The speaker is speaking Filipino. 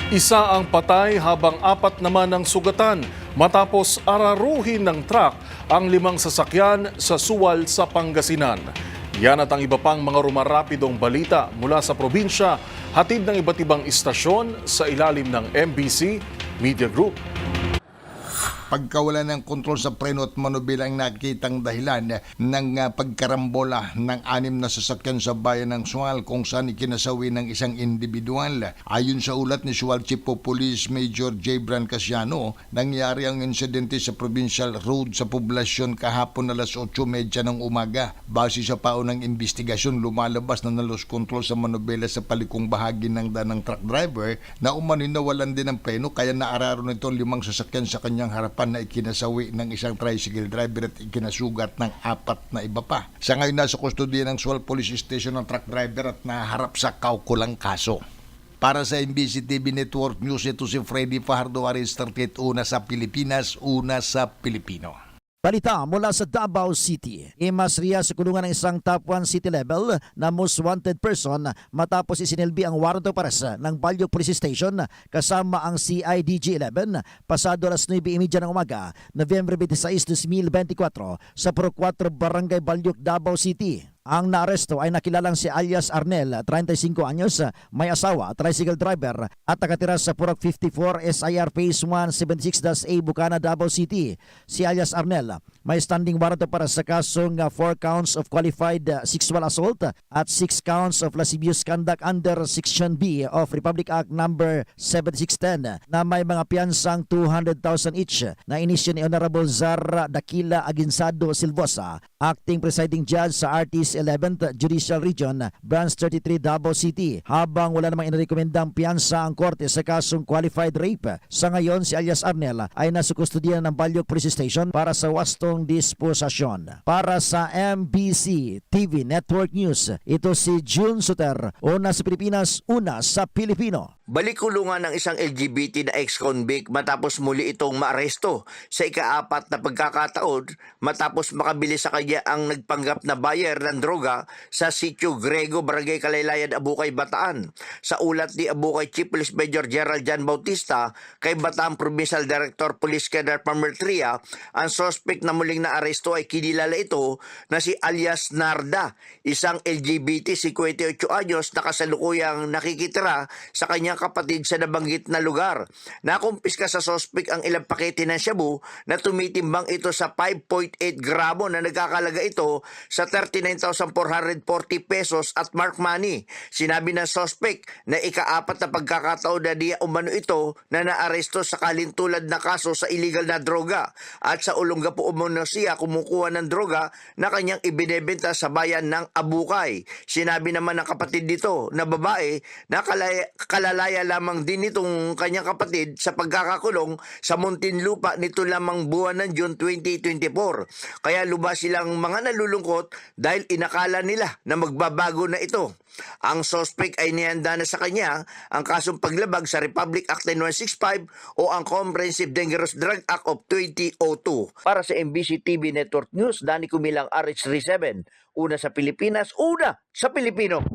Isa ang patay habang apat naman ang sugatan matapos araruhin ng truck ang 5 sasakyan sa Suwal sa Pangasinan. Yan at ang iba pang mga rumarapidong balita mula sa probinsya, hatid ng iba't ibang istasyon sa ilalim ng MBC Media Group. Pagkawala ng kontrol sa preno at manubila ang nakitang dahilan ng pagkarambola ng 6 na sasakyan sa bayan ng Sual kung saan ikinasawi ng isang individual. Ayon sa ulat ni Sual Chief of Police Major J. Bran Casiano, nangyari ang insidente sa Provincial Road sa poblasyon kahapon alas 8:30 ng umaga. Base sa paunang investigasyon, lumalabas na nalos kontrol sa manubela sa palikong bahagi ng daan ng truck driver na umano'y nawalan din ng preno kaya naararo nito 5 sasakyan sa kanyang harapan na ikinasawi ng isang tricycle driver at ikinasugat ng 4 na iba pa. Sa ngayon nasa kustodiya ng Sual Police Station ng truck driver at naharap sa kaukulang kaso. Para sa MBC TV Network News, ito si Freddy Fajardo, Aris 38, una sa Pilipinas, una sa Pilipino. Balita mula sa Davao City. Imasriya sa kulungan ng isang top 1 city level na most wanted person matapos isinilbi ang warrant of arrest ng Balyok Police Station kasama ang CIDG-11 pasado alas 9:30 ng umaga, November 26, 2024 sa Puro 4 Barangay Balyok, Davao City. Ang naaresto ay nakilalang si alias Arnel, 35 anyos, may asawa, tricycle driver at nakatira sa Purok 54 SIR Phase 176-A Bukana, Davao City. Si alias Arnel may standing warrant para sa kasong 4 counts of qualified sexual assault at 6 counts of lascivious conduct under Section B of Republic Act No. 7610 na may mga piyansang 200,000 each na inisyo ni Honorable Zara Dakila Aginsado Silvosa, acting presiding judge sa RT's 11th Judicial Region, Branch 33, Davao City, habang wala namang inirekomendang piyansa ang korte sa kasong qualified rape. Sa ngayon, si alias Arnel ay nasa kustodiya ng Balyok Police Station para sa wastong disposasyon. Para sa MBC TV Network News, ito si June Suter, una sa Pilipinas, una sa Pilipino. Balik-kulungan ng isang LGBT na ex-convict matapos muli itong maaresto sa ika-4 na pagkakataon matapos makabili sa kanya ang nagpanggap na buyer ng droga sa Sitio Grego, Barangay Kalaylayan, Abukay, Bataan. Sa ulat ni Abukay Chief Police Major Gerald Jan Bautista kay Bataan Provincial Director Police Cadre Pamertria, ang suspect na muling naaresto ay kinilala ito na si alias Narda, isang LGBT 58 anyos na kasalukuyang nakikitira sa kanyang kapatid sa nabanggit na lugar. Nakumpiska sa suspect ang ilang pakete ng shabu na tumitimbang ito sa 5.8 gramo na nagkakalaga ito sa 39,440 pesos at mark money. Sinabi ng suspect na ika-4 na pagkakataon na diya umano ito na naaresto sa kalintulad na kaso sa illegal na droga at sa Olongapo umano siya kumukuha ng droga na kanyang ibinebenta sa bayan ng Abukay. Sinabi naman ng kapatid nito na babae na kalalaya lamang din itong kanyang kapatid sa pagkakakulong sa Muntinlupa nito lamang buwan ng June 2024. Kaya lubas silang mga nalulungkot dahil inakala nila na magbabago na ito. Ang suspect ay nihanda na sa kanya ang kasong paglabag sa Republic Act 9165 o ang Comprehensive Dangerous Drug Act of 2002. Para sa MBC TV Network News, Danny Kumilang RH37, una sa Pilipinas, una sa Pilipino.